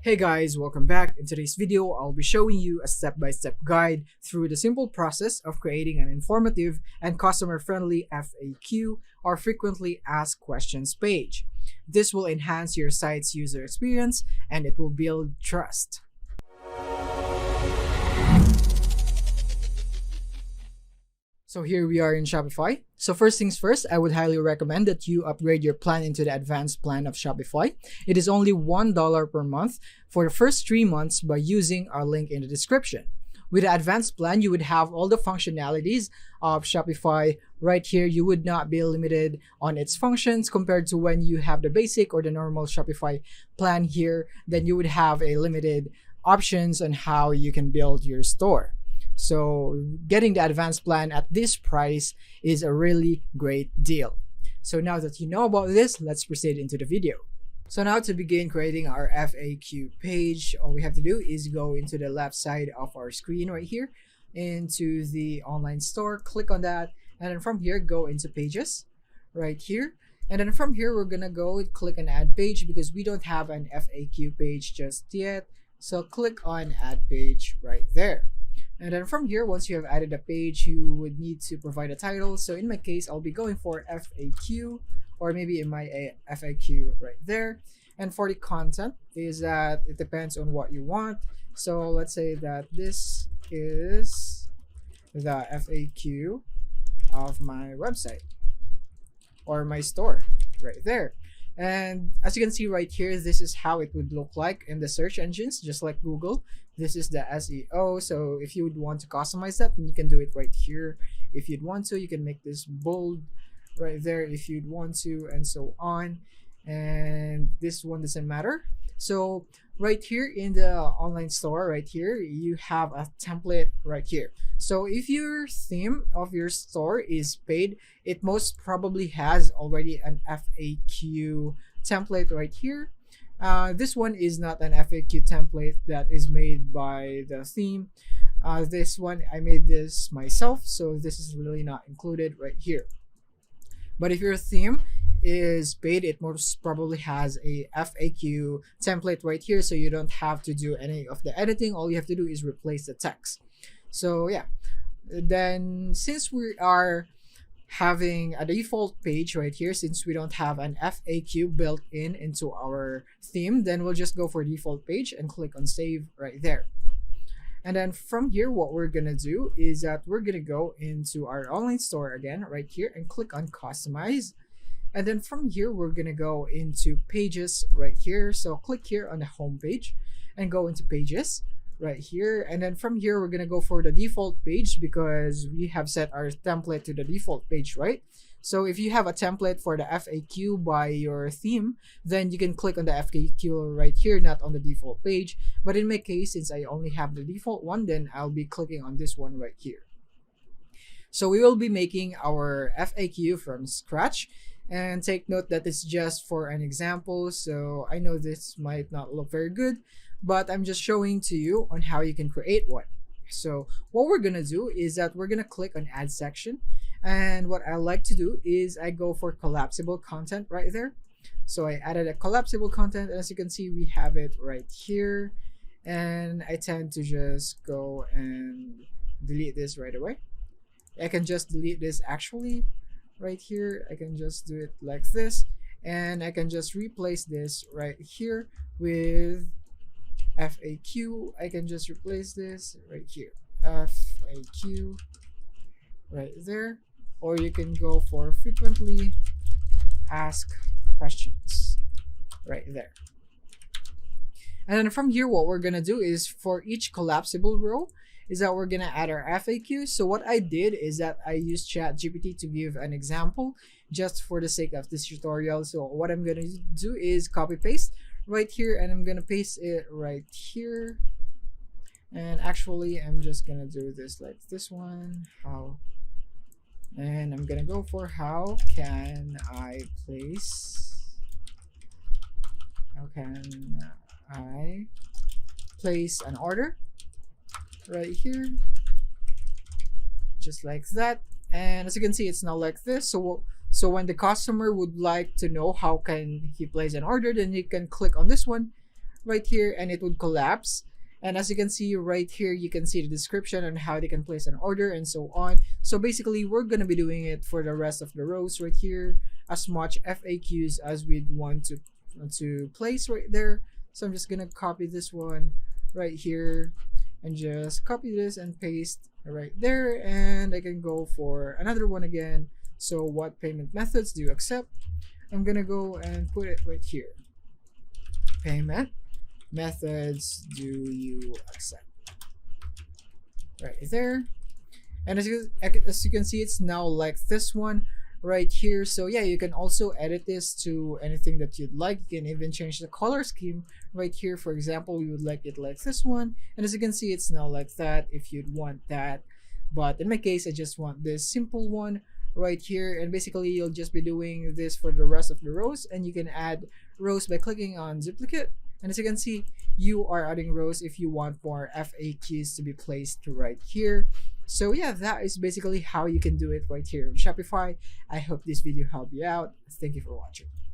Hey guys, welcome back. In today's video, I'll be showing you a step-by-step guide through the simple process of creating an informative and customer-friendly FAQ or frequently asked questions page. This will enhance your site's user experience and it will build trust. So here we are in Shopify. So first things first, I would highly recommend that you upgrade your plan into the advanced plan of Shopify. It is only $1 per month for the first 3 months by using our link in the description. With the advanced plan, you would have all the functionalities of Shopify right here. You would not be limited on its functions compared to when you have the basic or the normal Shopify plan here. Then you would have a limited options on how you can build your store. So getting the advanced plan at this price is a really great deal. So now that you know about this, let's proceed into the video. So now to begin creating our FAQ page, all we have to do is go into the left side of our screen right here into the online store, click on that, and then from here go into pages right here. And then from here we're gonna go click on add page because we don't have an FAQ page just yet. So click on add page right there. And then from here, once you have added a page, you would need to provide a title. So in my case, I'll be going for FAQ, or maybe in my FAQ right there. And for the content is that it depends on what you want. So let's say that this is the FAQ of my website or my store right there. And as you can see right here, this is how it would look like in the search engines, just like Google. This is the SEO. So if you would want to customize that, then you can do it right here. If you'd want to, you can make this bold right there if you'd want to, and so on. And this one doesn't matter. So right here in the online store right here, you have a template right here. So if your theme of your store is paid, it most probably has already an FAQ template right here. This one is not an FAQ template that is made by the theme. This one, I made this myself, so this is really not included right here. But if your theme is paid, it most probably has a FAQ template right here, so you don't have to do any of the editing. All you have to do is replace the text. So yeah, then since we are having a default page right here, since we don't have an FAQ built into our theme, then we'll just go for default page and click on save right there. And then from here, what we're gonna do is that we're gonna go into our online store again right here and click on customize. And then from here, we're gonna go into pages right here. So click here on the home page and go into pages right here. And then from here, we're gonna go for the default page because we have set our template to the default page, right? So if you have a template for the FAQ by your theme, then you can click on the FAQ right here, not on the default page. But in my case, since I only have the default one, then I'll be clicking on this one right here. So we will be making our FAQ from scratch. And take note that it's just for an example. So I know this might not look very good, but I'm just showing to you on how you can create one. So what we're gonna do is that we're gonna click on add section. And what I like to do is I go for collapsible content right there. So I added a collapsible content. As you can see, we have it right here. And I tend to just go and delete this right away. I can just delete this actually right here. I can just do it like this. And I can just replace this right here with FAQ. I can just replace this right here, FAQ right there. Or you can go for frequently asked questions right there. And then from here, what we're gonna do is for each collapsible row is that we're gonna add our FAQ. So what I did is that I used ChatGPT to give an example just for the sake of this tutorial. So what I'm gonna do is copy paste right here, and I'm gonna paste it right here. And actually, I'm just gonna do this like this one. And I'm gonna go for how can I place an order right here, just like that. And as you can see, it's now like this. So when the customer would like to know how can he place an order, then you can click on this one right here, and it would collapse. And as you can see right here, you can see the description on how they can place an order and so on. So basically, we're going to be doing it for the rest of the rows right here, as much FAQs as we'd want to place right there. So I'm just going to copy this one right here and just copy this and paste right there. And I can go for another one again. So what payment methods do you accept? I'm going to go and put it right here. Payment methods do you accept? Right there. And as you can see, it's now like this one right here. So yeah, you can also edit this to anything that you'd like. You can even change the color scheme right here. For example, you would like it like this one, and as you can see, it's now like that if you'd want that. But in my case, I just want this simple one right here. And basically, you'll just be doing this for the rest of the rows, and you can add rows by clicking on duplicate. And as you can see, you are adding rows if you want more FAQs to be placed right here. So yeah, that is basically how you can do it right here in Shopify. I hope this video helped you out. Thank you for watching.